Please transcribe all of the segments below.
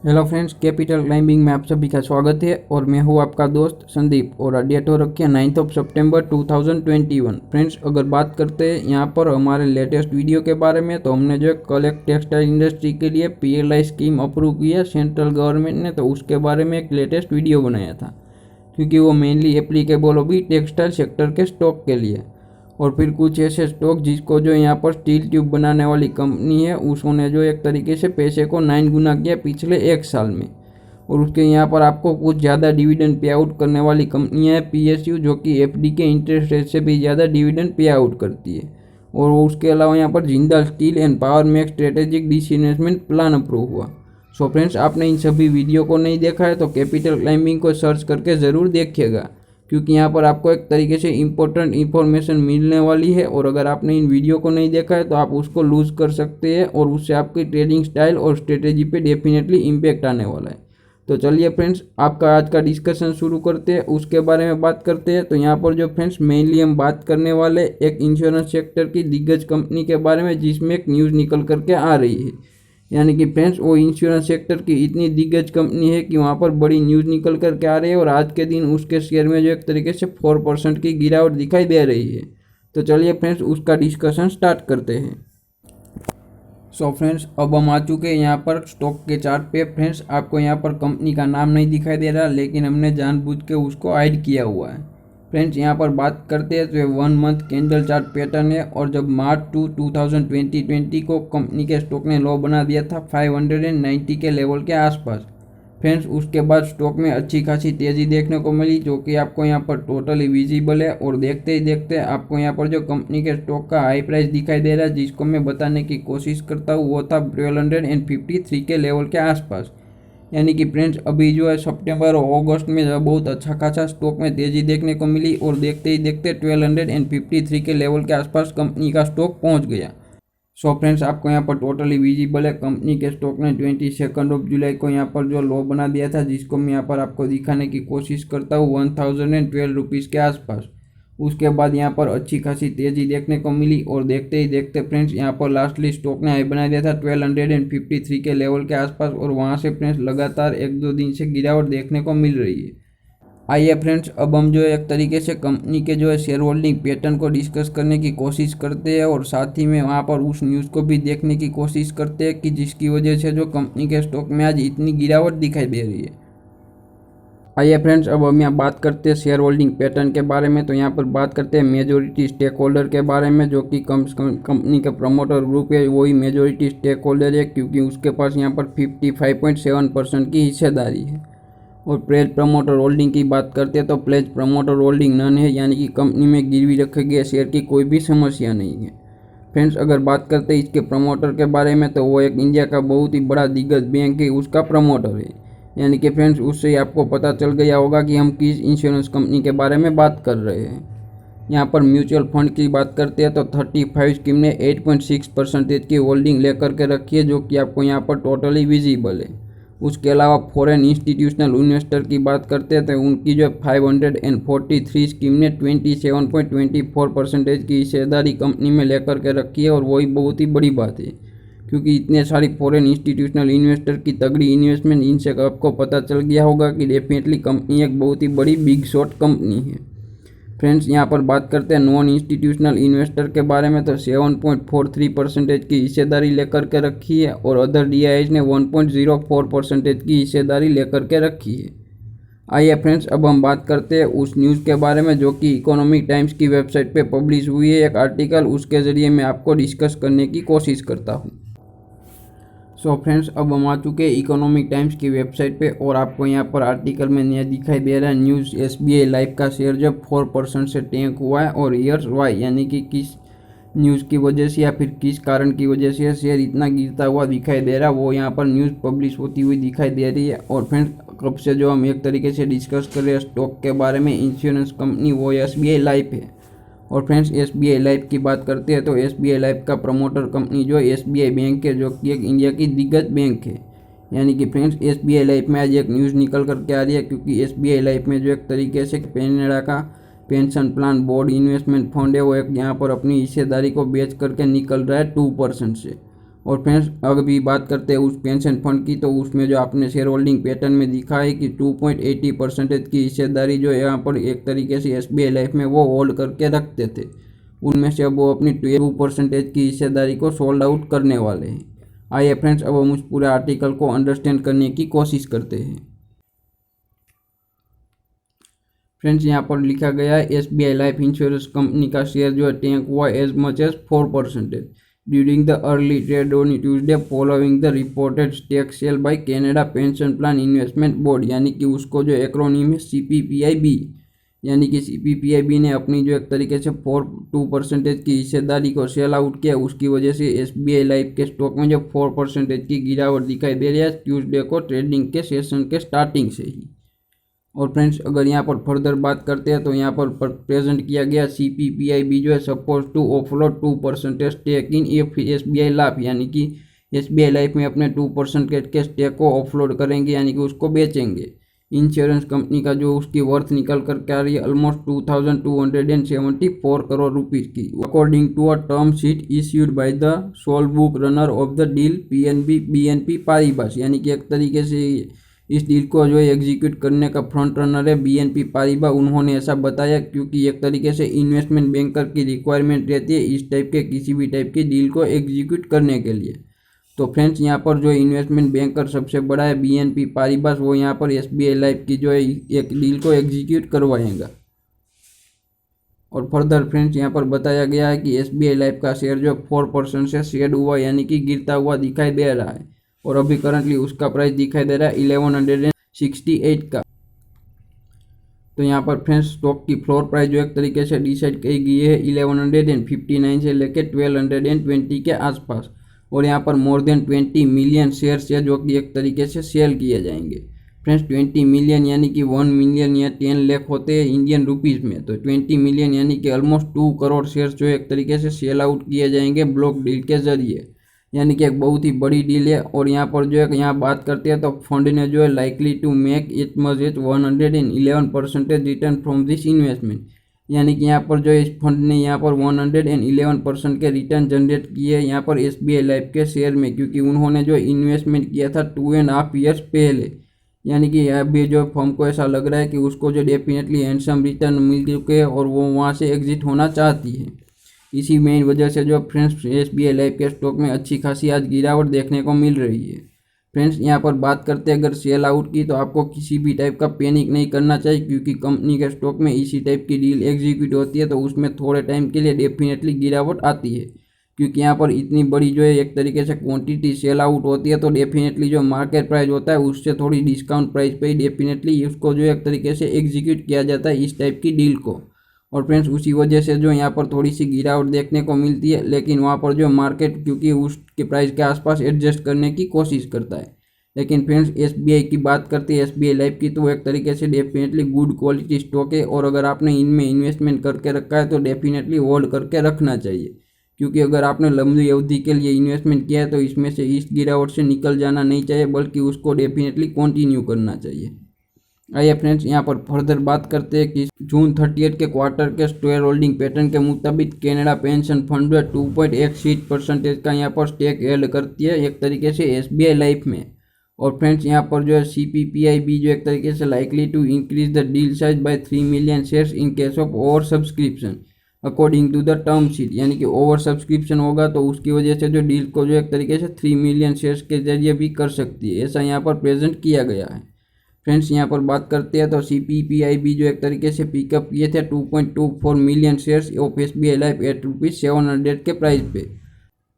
Hello friends, capital climbing में आप सभी का स्वागत है और मैं हूं आपका दोस्त संदीप और डेट हो रखी है 9 सितंबर 2021। फ्रेंड्स, अगर बात करते हैं यहाँ पर हमारे लेटेस्ट वीडियो के बारे में, तो हमने जो कल एक टेक्सटाइल इंडस्ट्री के लिए PLI स्कीम अप्रूव की है सेंट्रल गवर्नमेंट ने, तो उसके बारे में एक लेटेस्ट वीडियो बनाया था क्योंकि वो मेनली एप्लीकेबल होगी टेक्सटाइल सेक्टर के स्टॉक के लिए। और फिर कुछ ऐसे स्टॉक जिसको जो यहाँ पर स्टील ट्यूब बनाने वाली कंपनी है उसने जो एक तरीके से पैसे को 9 गुना किया पिछले एक साल में। और उसके यहाँ पर आपको कुछ ज़्यादा डिविडेंड पे आउट करने वाली कंपनियाँ है PSU, जो कि FD के इंटरेस्ट रेट से भी ज़्यादा डिविडेंड पे आउट करती है। और उसके अलावा यहाँ पर Jindal steel and power max strategic disinvestment plan approve हुआ। सो फ्रेंड्स, आपने इन सभी वीडियो को नहीं देखा है तो कैपिटल क्लाइंबिंग को सर्च करके ज़रूर देखिएगा, क्योंकि यहाँ पर आपको एक तरीके से इम्पोर्टेंट इन्फॉर्मेशन मिलने वाली है। और अगर आपने इन वीडियो को नहीं देखा है तो आप उसको लूज़ कर सकते हैं और उससे आपकी ट्रेडिंग स्टाइल और स्ट्रेटेजी पे डेफिनेटली इम्पैक्ट आने वाला है। तो चलिए फ्रेंड्स, आपका आज का डिस्कशन शुरू करते हैं, उसके बारे में बात करते हैं। तो यहाँ पर जो फ्रेंड्स मेनली हम बात करने वाले एक इंश्योरेंस सेक्टर की दिग्गज कंपनी के बारे में, जिसमें एक न्यूज़ निकल करके आ रही है। यानी कि फ्रेंड्स, वो इंश्योरेंस सेक्टर की इतनी दिग्गज कंपनी है कि वहाँ पर बड़ी न्यूज़ निकल कर के आ रही है और आज के दिन उसके शेयर में जो एक तरीके से 4% की गिरावट दिखाई दे रही है। तो चलिए फ्रेंड्स, उसका डिस्कशन स्टार्ट करते हैं। सो फ्रेंड्स, अब हम आ चुके हैं यहाँ पर स्टॉक के चार्ट पे। फ्रेंड्स, आपको यहाँ पर कंपनी का नाम नहीं दिखाई दे रहा, लेकिन हमने जानबूझ के उसको हाइड किया हुआ है। फ्रेंड्स, यहाँ पर बात करते हैं तो ये 1 मंथ कैंडल चार्ट पैटर्न है। और जब मार्च 2020 को कंपनी के स्टॉक ने लो बना दिया था 590 के लेवल के आसपास। फ्रेंड्स, उसके बाद स्टॉक में अच्छी खासी तेज़ी देखने को मिली, जो कि आपको यहाँ पर टोटली विजिबल है। और देखते ही देखते आपको यहाँ पर जो कंपनी के स्टॉक का हाई प्राइस दिखाई दे रहा है, जिसको मैं बताने की कोशिश करता हूँ, वो था 1253 के लेवल के आसपास। यानी कि फ्रेंड्स, अभी जो है सितंबर और अगस्त में जो बहुत अच्छा खासा स्टॉक में तेज़ी देखने को मिली और देखते ही देखते 1253 के लेवल के आसपास कंपनी का स्टॉक पहुंच गया। सो फ्रेंड्स, आपको यहाँ पर टोटली विजिबल है, कंपनी के स्टॉक ने 22 जुलाई को यहाँ पर जो लो बना दिया था, जिसको मैं यहाँ पर आपको दिखाने की कोशिश करता हूँ 1012 रुपीज़ के आसपास। उसके बाद यहाँ पर अच्छी खासी तेज़ी देखने को मिली और देखते ही देखते फ्रेंड्स यहाँ पर लास्टली स्टॉक ने हाई बना दिया था 1253 के लेवल के आसपास। और वहाँ से फ्रेंड्स लगातार 1-2 दिन से गिरावट देखने को मिल रही है। आइए फ्रेंड्स, अब हम जो है एक तरीके से कंपनी के जो है शेयर होल्डिंग पैटर्न को डिस्कस करने की कोशिश करते हैं और साथ ही में वहाँ पर उस न्यूज़ को भी देखने की कोशिश करते हैं कि जिसकी वजह से जो कंपनी के स्टॉक में आज इतनी गिरावट दिखाई दे रही है। आइए फ्रेंड्स, अब हम यहाँ बात करते हैं शेयर होल्डिंग पैटर्न के बारे में। तो यहाँ पर बात करते हैं मेजोरिटी स्टेक होल्डर के बारे में, जो कि कंपनी का प्रमोटर ग्रुप है, वही मेजोरिटी स्टेक होल्डर है, क्योंकि उसके पास यहाँ पर 55.7% की हिस्सेदारी है। और प्लेज प्रमोटर होल्डिंग की बात करते हैं तो प्लेज प्रमोटर होल्डिंग नन है, यानी कि कंपनी में गिरवी रखे गए शेयर की कोई भी समस्या नहीं है। फ्रेंड्स, अगर बात करते हैं इसके प्रमोटर के बारे में, तो वो एक इंडिया का बहुत ही बड़ा दिग्गज बैंक है, उसका प्रमोटर है। यानी कि फ्रेंड्स, उससे ही आपको पता चल गया होगा कि हम किस इंश्योरेंस कंपनी के बारे में बात कर रहे हैं। यहाँ पर म्यूचुअल फंड की बात करते हैं तो 35 स्कीम ने 8.6% की होल्डिंग लेकर के रखी है, जो कि आपको यहाँ पर टोटली विजिबल है। उसके अलावा फॉरेन इंस्टीट्यूशनल इन्वेस्टर की बात करते हैं तो उनकी जो 543 स्कीम ने 27.24% की हिस्सेदारी कंपनी में लेकर के रखी है। और वही बहुत ही बड़ी बात है, क्योंकि इतने सारी फॉरेन इंस्टीट्यूशनल इन्वेस्टर की तगड़ी इन्वेस्टमेंट, इनसे आपको पता चल गया होगा कि डेफिनेटली कंपनी एक बहुत ही बड़ी बिग शॉट कंपनी है। फ्रेंड्स, यहाँ पर बात करते हैं नॉन इंस्टीट्यूशनल इन्वेस्टर के बारे में, तो 7.43% की हिस्सेदारी लेकर के रखी है और अदर DIs ने 1.04% की हिस्सेदारी लेकर के रखी है। आइए फ्रेंड्स, अब हम बात करते हैं उस न्यूज़ के बारे में जो कि इकोनॉमिक टाइम्स की वेबसाइट पे पब्लिश हुई है, एक आर्टिकल, उसके ज़रिए मैं आपको डिस्कस करने की कोशिश करता हूँ। सो फ्रेंड्स, अब हम आ चुके हैं इकोनॉमिक टाइम्स की वेबसाइट पे और आपको यहाँ पर आर्टिकल में नया दिखाई दे रहा है न्यूज़ SBI लाइफ का शेयर जब 4% से टैंक हुआ है और ईयर्स वाई, यानी कि किस न्यूज़ की वजह से या फिर किस कारण की वजह से शेयर इतना गिरता हुआ दिखाई दे रहा है, वो यहाँ पर न्यूज़ पब्लिश होती हुई दिखाई दे रही है। और फ्रेंड्स, कब से जो हम एक तरीके से डिस्कस कर रहे हैं स्टॉक के बारे में, इंश्योरेंस कंपनी, वो SBI लाइफ है। और फ्रेंड्स, SBI लाइफ की बात करते हैं तो SBI लाइफ का प्रमोटर कंपनी जो SBI बैंक है, जो कि एक इंडिया की दिग्गज बैंक है। यानी कि फ्रेंड्स, SBI लाइफ में आज एक न्यूज़ निकल करके आ रही है, क्योंकि SBI लाइफ में जो एक तरीके से कैनेडा का pension plan board investment fund है, वो एक यहाँ पर अपनी हिस्सेदारी को बेच करके निकल रहा है 2% से। और फ्रेंड्स अभी बात करते हैं उस पेंशन फंड की, तो उसमें जो आपने शेयर होल्डिंग पैटर्न में दिखा है कि 2.80% की हिस्सेदारी जो यहाँ पर एक तरीके से SBI लाइफ में वो होल्ड करके रखते थे, उनमें से अब वो अपनी 2% की हिस्सेदारी को सोल्ड आउट करने वाले हैं। आइए फ्रेंड्स अब हम उस पूरे आर्टिकल को अंडरस्टैंड करने की कोशिश करते हैं। फ्रेंड्स यहाँ पर लिखा गया है SBI लाइफ इंश्योरेंस कंपनी का शेयर जो है टैंक हुआ as much as 4% during the early trade on Tuesday following the reported stake sale by Canada pension plan investment board, यानी कि उसको जो एक्रोनिम है CPPIB, यानी कि CPPIB ने अपनी जो एक तरीके से 2% की हिस्सेदारी को सेल आउट किया। उसकी वजह से SBI लाइफ के स्टॉक में जो 4% की गिरावट दिखाई दे रही है ट्यूसडे को ट्रेडिंग के सेशन के स्टार्टिंग से ही। और फ्रेंड्स अगर यहाँ पर फर्दर बात करते हैं तो यहाँ पर प्रेजेंट किया गया CPPIB जो है suppose to offload 2% stake in SBI life, यानी कि SBI लाइफ में अपने 2% के स्टेक को ऑफलोड करेंगे, यानी कि उसको बेचेंगे। इंश्योरेंस कंपनी का जो उसकी वर्थ निकल कर क्या रही है ऑलमोस्ट 2274 करोड़ रुपीज़ की, according to a term sheet issued by the sole book runner of the deal BNP Paribas, यानी कि एक तरीके से इस डील को जो है एग्जीक्यूट करने का फ्रंट रनर है BNP पारिबा। उन्होंने ऐसा बताया क्योंकि एक तरीके से इन्वेस्टमेंट बैंकर की रिक्वायरमेंट रहती है इस टाइप के किसी भी टाइप की डील को एग्जीक्यूट करने के लिए। तो फ्रेंड्स यहाँ पर जो इन्वेस्टमेंट बैंकर सबसे बड़ा है BNP पारिबास, वो यहाँ पर SBI लाइफ की जो है एक डील को एग्जीक्यूट करवाएगा। और फर्दर फ्रेंड्स यहाँ पर बताया गया है कि SBI लाइफ का शेयर जो 4% से शेड हुआ, यानी कि गिरता हुआ दिखाई दे रहा है, और अभी करंटली उसका प्राइस दिखाई दे रहा है 1168 का। तो यहाँ पर फ्रेंड्स स्टॉक की फ्लोर प्राइस जो एक तरीके से डिसाइड की गई है 1159 से लेकर 1220 के आसपास, और यहाँ पर मोर देन 20 मिलियन शेयर्स है जो कि एक तरीके से सेल किए जाएंगे। फ्रेंड्स 20 मिलियन यानी कि 1 मिलियन या 10 लाख होते हैं इंडियन रुपीज़ में, तो 20 मिलियन यानी कि ऑलमोस्ट 2 करोड़ शेयर्स जो एक तरीके से सेल आउट किए जाएंगे ब्लॉक डील के जरिए, यानी कि एक बहुत ही बड़ी डील है। और यहाँ पर जो है यहाँ बात करते हैं तो फंड ने जो है likely to make it much as 111% return from this investment, यानी कि यहाँ पर जो इस फंड ने यहाँ पर 111% के रिटर्न जनरेट किए यहाँ पर SBI लाइफ के शेयर में, क्योंकि उन्होंने जो इन्वेस्टमेंट किया था 2.5 ईयर्स पहले, यानी कि अभी जो फर्म को ऐसा लग रहा है कि उसको जो डेफिनेटली हैंडसम रिटर्न मिल चुके हैं और वो वहाँ से एग्जिट होना चाहती है। इसी मेन वजह से जो फ्रेंड्स SBI लाइफ के स्टॉक में अच्छी खासी आज गिरावट देखने को मिल रही है। फ्रेंड्स यहाँ पर बात करते हैं अगर सेल आउट की, तो आपको किसी भी टाइप का पैनिक नहीं करना चाहिए, क्योंकि कंपनी के स्टॉक में इसी टाइप की डील एग्जीक्यूट होती है तो उसमें थोड़े टाइम के लिए डेफिनेटली गिरावट आती है, क्योंकि यहाँ पर इतनी बड़ी जो है एक तरीके से क्वांटिटी सेल आउट होती है तो डेफिनेटली जो मार्केट प्राइस होता है उससे थोड़ी डिस्काउंट प्राइस पे ही डेफिनेटली उसको जो एक तरीके से एग्जीक्यूट किया जाता है इस टाइप की डील को। और फ्रेंड्स उसी वजह से जो यहाँ पर थोड़ी सी गिरावट देखने को मिलती है, लेकिन वहाँ पर जो मार्केट क्योंकि उसके प्राइस के आसपास एडजस्ट करने की कोशिश करता है। लेकिन फ्रेंड्स SBI की बात करते हैं SBI लाइफ की, तो एक तरीके से डेफिनेटली गुड क्वालिटी स्टॉक है, और अगर आपने इनमें इन्वेस्टमेंट करके रखा है तो डेफिनेटली होल्ड करके रखना चाहिए, क्योंकि अगर आपने लंबी अवधि के लिए इन्वेस्टमेंट किया है तो इसमें से इस गिरावट से निकल जाना नहीं चाहिए, बल्कि उसको डेफिनेटली कंटिन्यू करना चाहिए। आइए फ्रेंड्स यहाँ पर फर्दर बात करते हैं कि जून 30 के क्वार्टर के शेयर होल्डिंग पैटर्न के मुताबिक कैनेडा पेंशन फंड जो 2.86% का यहाँ पर स्टेक हेल्ड करती है एक तरीके से SBI लाइफ में। और फ्रेंड्स यहाँ पर जो है CPPIB जो एक तरीके से likely to increase the deal size by 3 million shares in case of over subscription according to the term sheet, यानी कि ओवर सब्सक्रिप्शन होगा तो उसकी वजह से जो डील को जो एक तरीके से 3 मिलियन शेयर्स के जरिए भी कर सकती है, ऐसा यहाँ पर प्रेजेंट किया गया है। फ्रेंड्स यहाँ पर बात करते हैं तो CPPIB जो एक तरीके से पिकअप किए थे 2.24 million shares of SBI life at ₹700 के प्राइस पे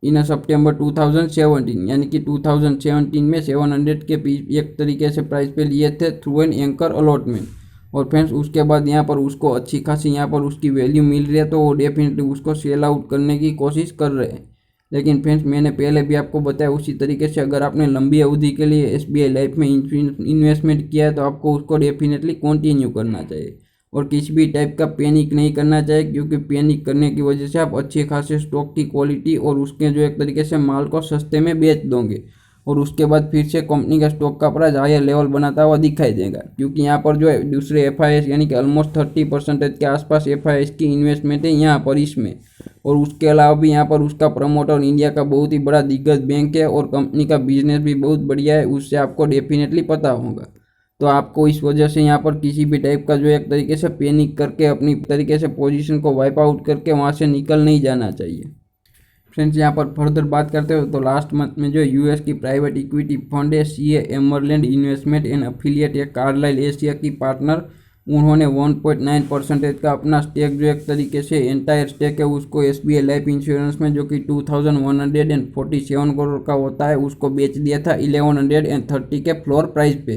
इन सितंबर 2017, यानी कि 2017 में 700 के एक तरीके से प्राइस पे लिए थे थ्रू एन एंकर अलॉटमेंट। और फ्रेंड्स उसके बाद यहाँ पर उसको अच्छी खासी यहाँ पर उसकी वैल्यू मिल रही है तो वो डेफिनेटली उसको सेल आउट करने की कोशिश कर रहे हैं। लेकिन फ्रेंड्स मैंने पहले भी आपको बताया उसी तरीके से अगर आपने लंबी अवधि के लिए SBI लाइफ में इन्वेस्टमेंट किया है तो आपको उसको डेफिनेटली कंटिन्यू करना चाहिए और किसी भी टाइप का पैनिक नहीं करना चाहिए, क्योंकि पैनिक करने की वजह से आप अच्छे खासे स्टॉक की क्वालिटी और उसके जो एक तरीके से माल को सस्ते में बेच दोगे और उसके बाद फिर से कंपनी का स्टॉक का प्राइस हायर लेवल बनाता हुआ दिखाई देगा, क्योंकि यहाँ पर जो है दूसरे FIS यानी कि ऑलमोस्ट 30% के आसपास FIS की इन्वेस्टमेंट है यहाँ पर इसमें। और उसके अलावा भी यहाँ पर उसका प्रमोटर इंडिया का बहुत ही बड़ा दिग्गज बैंक है और कंपनी का बिजनेस भी बहुत बढ़िया है, उससे आपको डेफिनेटली पता होगा। तो आपको इस वजह से यहाँ पर किसी भी टाइप का जो एक तरीके से पैनिक करके अपनी तरीके से पोजीशन को वाइप आउट करके वहाँ से निकल नहीं जाना चाहिए। फ्रेंड्स, यहाँ पर फर्दर बात करते हो तो लास्ट मंथ में जो US की प्राइवेट इक्विटी फंड है CA Emerald investment and affiliate या कार्लाइल एशिया की पार्टनर, उन्होंने 1.9% का अपना स्टेक जो एक तरीके से एंटायर स्टेक है उसको SBI लाइफ इंश्योरेंस में, जो कि 2147 करोड़ का होता है, उसको बेच दिया था 1130 के फ्लोर प्राइस पे।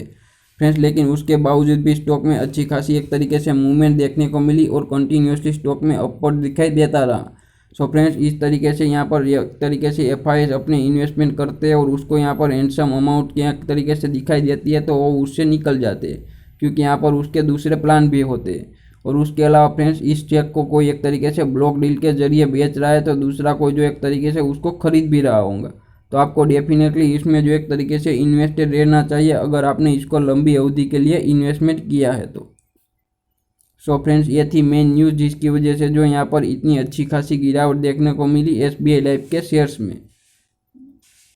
फ्रेंड्स, लेकिन उसके बावजूद भी स्टॉक में अच्छी खासी एक तरीके से मूवमेंट देखने को मिली और कंटिन्यूसली स्टॉक में अपवर्ड दिखाई देता रहा। सो फ्रेंड्स, इस तरीके से यहाँ पर एक तरीके से FIS अपने इन्वेस्टमेंट करते हैं और उसको यहाँ पर हैंडसम अमाउंट की एक तरीके से दिखाई देती है तो वो उससे निकल जाते हैं, क्योंकि यहाँ पर उसके दूसरे प्लान भी होते हैं। और उसके अलावा फ्रेंड्स, इस चेक को कोई एक तरीके से ब्लॉक डील के जरिए बेच रहा है तो दूसरा कोई जो एक तरीके से उसको खरीद भी रहा होगा। तो आपको डेफिनेटली इसमें जो एक तरीके से इन्वेस्टेड रहना चाहिए अगर आपने इसको लंबी अवधि के लिए इन्वेस्टमेंट किया है तो। सो फ्रेंड्स, ये थी मेन न्यूज़ जिसकी वजह से जो यहाँ पर इतनी अच्छी खासी गिरावट देखने को मिली SBI लाइफ के शेयर्स में,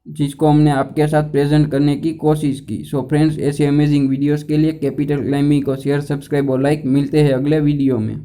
जिसको हमने आपके साथ प्रेजेंट करने की कोशिश की। सो फ्रेंड्स, ऐसे अमेजिंग वीडियोस के लिए कैपिटल क्लाइंबिंग को शेयर, सब्सक्राइब और लाइक। मिलते हैं अगले वीडियो में।